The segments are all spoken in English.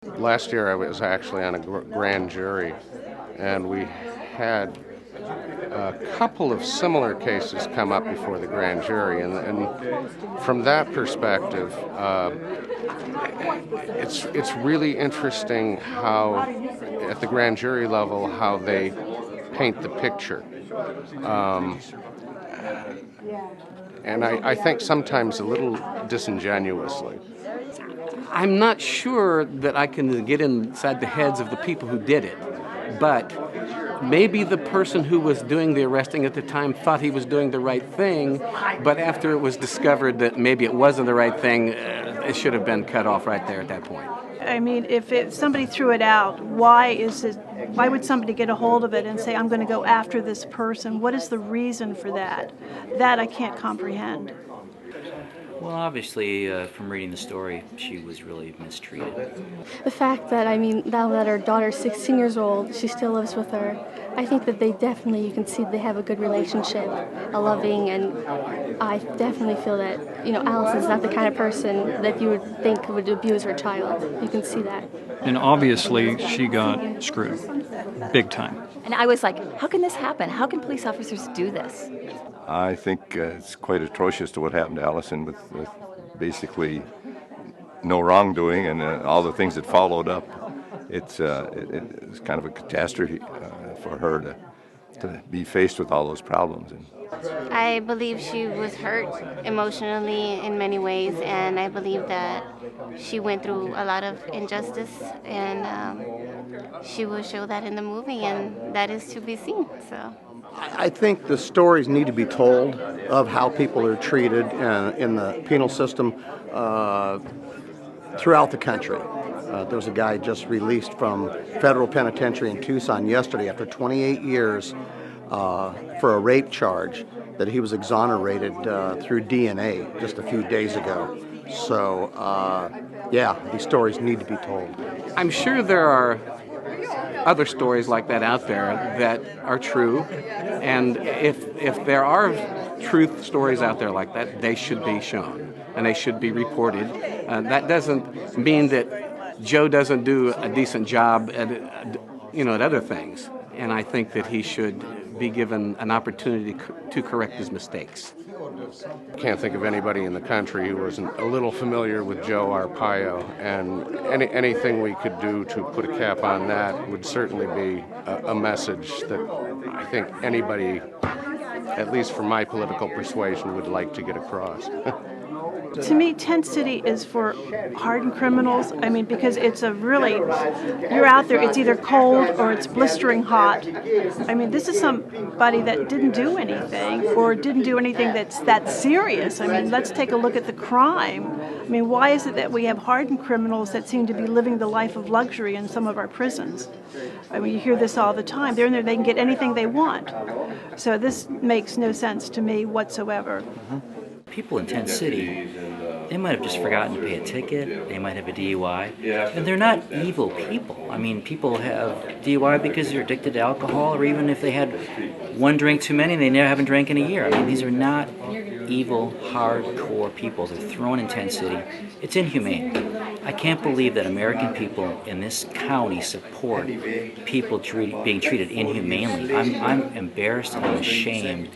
Last year I was actually on a grand jury, and we had a couple of similar cases come up before the grand jury, and from that perspective, it's really interesting how, at the grand jury level, how they paint the picture. Um, and I think sometimes a little disingenuously. I'm not sure that I can get inside the heads of the people who did it, but maybe the person who was doing the arresting at the time thought he was doing the right thing, but after it was discovered that maybe it wasn't the right thing, it should have been cut off right there at that point. I mean, if somebody threw it out, why would somebody get a hold of it and say, I'm going to go after this person? What is the reason for that? That I can't comprehend. Well, obviously, from reading the story, she was really mistreated. The fact that, now that her daughter's 16 years old, she still lives with her, I think that they definitely, you can see they have a good relationship, a loving, and I definitely feel that, Allison's not the kind of person that you would think would abuse her child. You can see that. And obviously, she got screwed, big time. And I was like, how can this happen? How can police officers do this? I think it's quite atrocious to what happened to Allison with basically no wrongdoing and all the things that followed up. It's kind of a catastrophe for her to be faced with all those problems. I believe she was hurt emotionally in many ways, and I believe that she went through a lot of injustice, and she will show that in the movie, and that is to be seen. So I think the stories need to be told of how people are treated in the penal system throughout the country. There was a guy just released from federal penitentiary in Tucson yesterday after 28 years for a rape charge that he was exonerated through DNA just a few days ago. So, these stories need to be told. I'm sure there are other stories like that out there that are true, and if there are truth stories out there like that, they should be shown and they should be reported. That doesn't mean that Joe doesn't do a decent job at other things, and I think that he should be given an opportunity to correct his mistakes. I can't think of anybody in the country who wasn't a little familiar with Joe Arpaio, and anything we could do to put a cap on that would certainly be a message that I think anybody, at least from my political persuasion, would like to get across. To me, Tent City is for hardened criminals. I mean, because it's you're out there, it's either cold or it's blistering hot. I mean, this is somebody that didn't do anything or didn't do anything that's that serious. I mean, let's take a look at the crime. I mean, why is it that we have hardened criminals that seem to be living the life of luxury in some of our prisons? I mean, you hear this all the time. They're in there, they can get anything they want. So this makes no sense to me whatsoever. People in Tent City, they might have just forgotten to pay a ticket, they might have a DUI, and they're not evil people. I mean, people have DUI because they're addicted to alcohol, or even if they had one drink too many, they never haven't drank in a year. I mean, these are not evil, hardcore people. They're thrown in Tent City. It's inhumane. I can't believe that American people in this county support people being treated inhumanely. I'm embarrassed and I'm ashamed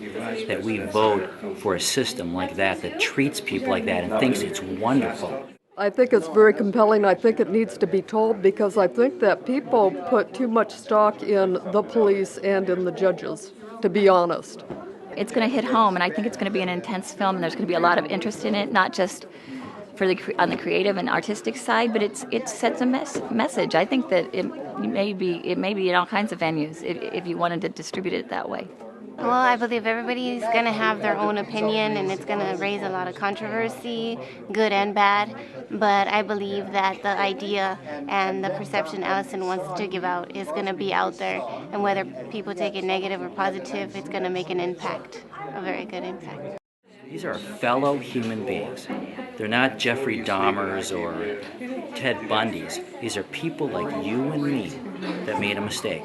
that we vote for a system like that treats people like that and thinks it's wonderful. I think it's very compelling. I think it needs to be told because I think that people put too much stock in the police and in the judges, to be honest. It's going to hit home, and I think it's going to be an intense film, and there's going to be a lot of interest in it, not just on the creative and artistic side, but it sets a message. I think that it may be in all kinds of venues if you wanted to distribute it that way. Well, I believe everybody's going to have their own opinion, and it's going to raise a lot of controversy, good and bad. But I believe that the idea and the perception Allison wants to give out is going to be out there. And whether people take it negative or positive, it's going to make an impact, a very good impact. These are fellow human beings. They're not Jeffrey Dahmers or Ted Bundys. These are people like you and me that made a mistake.